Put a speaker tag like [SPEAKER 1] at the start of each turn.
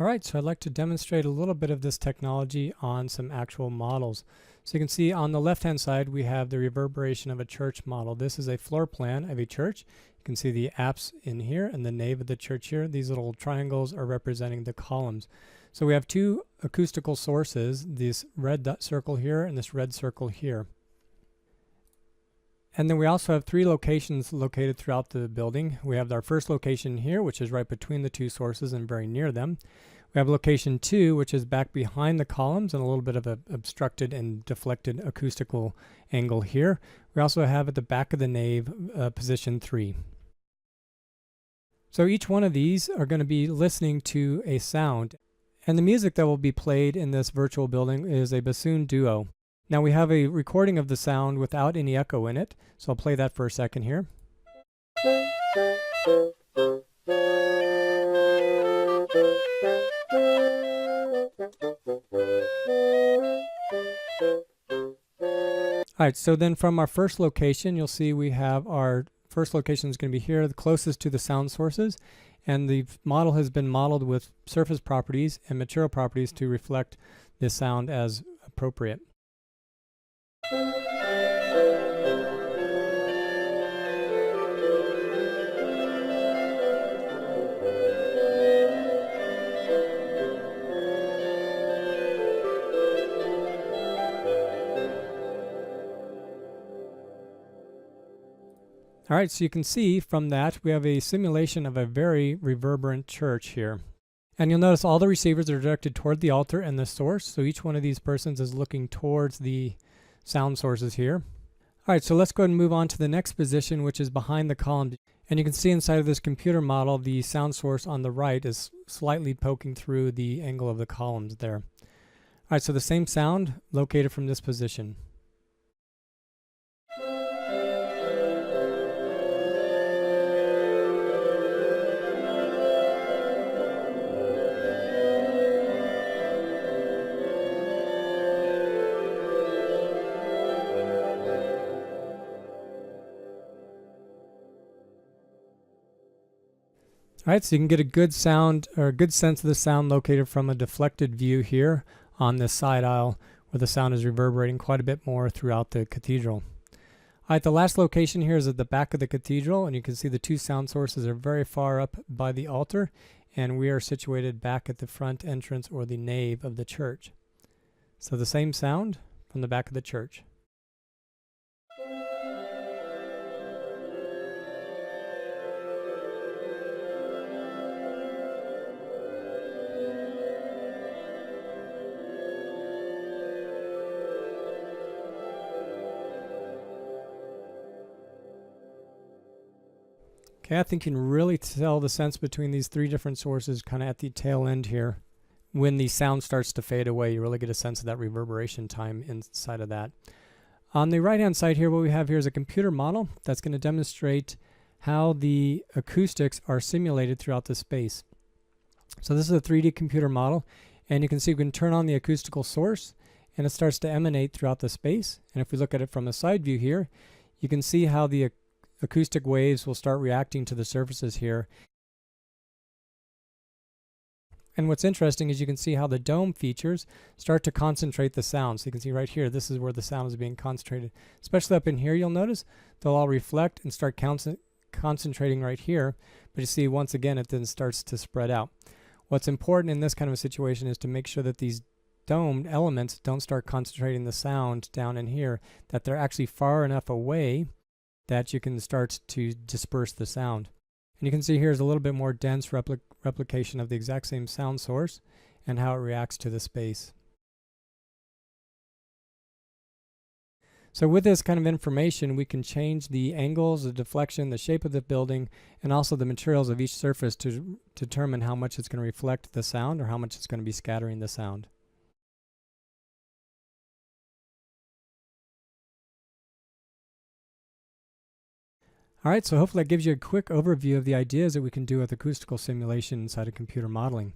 [SPEAKER 1] Alright, so I'd like to demonstrate a little bit of this technology on some actual models. So you can see on the left hand side we have the reverberation of a church model. This is a floor plan of a church. You can see the apse in here and the nave of the church here. These little triangles are representing the columns. So we have two acoustical sources, this red dot circle here and this red circle here. And then we also have three locations located throughout the building. We have our first location here, which is right between the two sources and very near them. We have location 2, which is back behind the columns and a little bit of an obstructed and deflected acoustical angle here. We also have at the back of the nave position 3. So each one of these are going to be listening to a sound. And the music that will be played in this virtual building is a bassoon duo. Now we have a recording of the sound without any echo in it, so I'll play that for a second here. Alright, so then from our first location, you'll see we have our first location is going to be here, the closest to the sound sources, and the model has been modeled with surface properties and material properties to reflect the sound as appropriate. All right, so you can see from that we have a simulation of a very reverberant church here. And you'll notice all the receivers are directed toward the altar and the source, so each one of these persons is looking towards the sound sources here. All right, so let's go ahead and move on to the next position, which is behind the column. And you can see inside of this computer model, the sound source on the right is slightly poking through the angle of the columns there. All right, so the same sound located from this position. All right, so you can get a good sound or a good sense of the sound located from a deflected view here on this side aisle where the sound is reverberating quite a bit more throughout the cathedral. All right, the last location here is at the back of the cathedral, and you can see the two sound sources are very far up by the altar, and we are situated back at the front entrance or the nave of the church. So the same sound from the back of the church. Okay, I think you can really tell the sense between these three different sources kind of at the tail end here. When the sound starts to fade away, you really get a sense of that reverberation time inside of that. On the right-hand side here, what we have here is a computer model that's going to demonstrate how the acoustics are simulated throughout the space. So this is a 3D computer model, and you can see we can turn on the acoustical source, and it starts to emanate throughout the space. And if we look at it from a side view here, you can see how the acoustic waves will start reacting to the surfaces here. And what's interesting is you can see how the dome features start to concentrate the sound. So you can see right here, this is where the sound is being concentrated. Especially up in here, you'll notice they'll all reflect and start concentrating right here. But you see, once again, it then starts to spread out. What's important in this kind of a situation is to make sure that these domed elements don't start concentrating the sound down in here, that they're actually far enough away that you can start to disperse the sound. And you can see here's a little bit more dense replication of the exact same sound source and how it reacts to the space. So with this kind of information, we can change the angles, the deflection, the shape of the building, and also the materials of each surface to determine how much it's going to reflect the sound or how much it's going to be scattering the sound. All right, so hopefully that gives you a quick overview of the ideas that we can do with acoustical simulation inside of computer modeling.